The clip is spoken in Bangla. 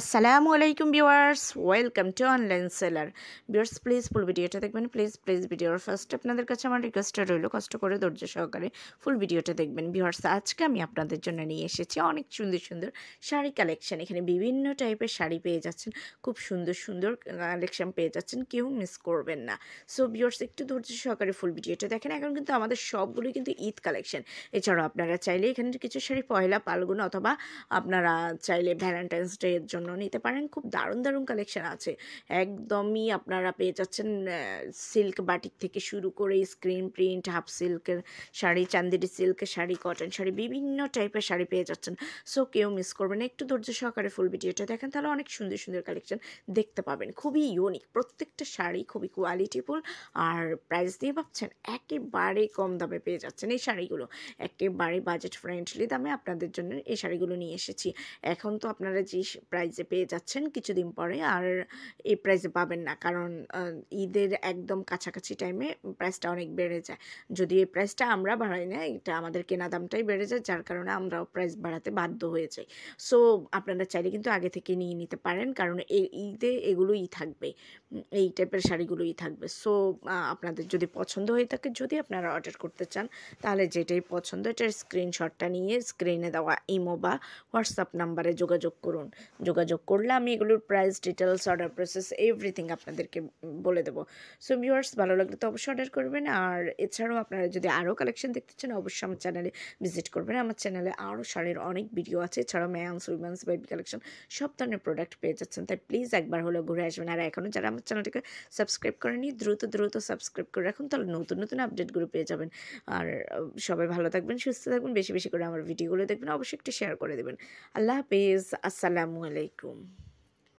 আসসালামু আলাইকুম viewers, welcome to online seller. Viewers please ফুল ভিডিওটা দেখবেন, প্লিজ ভিডিওর ফার্স্ট আপনাদের কাছে আমার রিকোয়েস্টটা রইল, কষ্ট করে ধৈর্য সহকারে ফুল ভিডিওটা দেখবেন। ভিউয়ার্স আজকে আমি আপনাদের জন্য নিয়ে এসেছি অনেক সুন্দর সুন্দর শাড়ি কালেকশন। এখানে বিভিন্ন টাইপের শাড়ি পেয়ে যাচ্ছেন, খুব সুন্দর সুন্দর কালেকশন পেয়ে যাচ্ছেন, কেউ মিস করবেন না। সো ভিউয়ার্স একটু ধৈর্য সহকারে ফুল ভিডিওটা দেখেন। এখন কিন্তু আমাদের সবগুলোই কিন্তু ঈদ কালেকশন। এছাড়াও আপনারা চাইলে এখানে কিছু শাড়ি পয়লা ফাল্গুন অথবা আপনারা চাইলে ভ্যালেন্টাইন্স ডে এর জন্য নিতে পারেন। খুব দারুণ দারুণ কালেকশন আছে, একদমই আপনারা পেয়ে যাচ্ছেন সিল্ক বাটিক থেকে শুরু করে স্ক্রিন প্রিন্ট, হাফ সিল্কের শাড়ি, চান্দেরি সিল্কের শাড়ি, কটন শাড়ি, বিভিন্ন টাইপের শাড়ি পেয়ে যাচ্ছেন। সো কেউ মিস করবেন না, একটু ধৈর্য সহকারে ফুল ভিডিওটা দেখেন, তাহলে অনেক সুন্দর সুন্দর কালেকশন দেখতে পাবেন। খুবই ইউনিক, প্রত্যেকটা শাড়ি খুবই কোয়ালিটিফুল, আর প্রাইস দিয়ে ভাবছেন একেবারে কম দামে পেয়ে যাচ্ছেন এই শাড়িগুলো। একেবারে বাজেট ফ্রেন্ডলি দামে আপনাদের জন্য এই শাড়িগুলো নিয়ে এসেছি। এখন তো আপনারা যে প্রাইসে পেয়ে যাচ্ছেন, কিছুদিন পরে আর এই প্রাইসে পাবেন না, কারণ ঈদের একদম কাছাকাছি টাইমে প্রাইসটা অনেক বেড়ে যায়। যদি এই প্রাইসটা আমরা বাড়াই না, এটা আমাদের কেনা দামটাই বেড়ে যায়, যার কারণে আমরাও প্রাইস বাড়াতে বাধ্য হয়ে যাই। সো আপনারা চাইলে কিন্তু আগে থেকে নিয়ে নিতে পারেন, কারণ এই ঈদে এগুলোই থাকবে, এই টাইপের শাড়িগুলোই থাকবে। সো আপনাদের যদি পছন্দ হয়ে থাকে, যদি আপনারা অর্ডার করতে চান, তাহলে যেটাই পছন্দ এটার স্ক্রিনশটটা নিয়ে স্ক্রিনে দেওয়া ইমো বা হোয়াটসঅ্যাপ নাম্বারে যোগাযোগ করুন। যোগাযোগ করলে আমি এগুলোর price details, order process, everything আপনাদেরকে বলে দেবো। সো ভিউয়ার্স ভালো লাগলে তো অবশ্যই অর্ডার করবেন। আর এছাড়াও আপনারা যদি আরও কালেকশন দেখতে চান, অবশ্যই আমার চ্যানেলে ভিজিট করবেন। আমার চ্যানেলে আরও শাড়ির অনেক ভিডিও আছে, এছাড়াও ম্যানস, উইমেন্স, বেবি কালেকশন সব ধরনের প্রোডাক্ট পেয়ে যাচ্ছেন। তাই প্লিজ একবার হলেও ঘুরে আসবেন। আর এখনও যারা আমার চ্যানেলটাকে সাবস্ক্রাইব করেনি, দ্রুত সাবস্ক্রাইব করে রাখুন, তাহলে নতুন নতুন আপডেটগুলো পেয়ে যাবেন। আর সবাই ভালো থাকবেন, সুস্থ থাকবেন, বেশি বেশি করে আমার ভিডিওগুলো দেখবেন, অবশ্যই একটু শেয়ার করে দেবেন। আল্লাহ হাফেজ, আসসালামু আলাইকুম।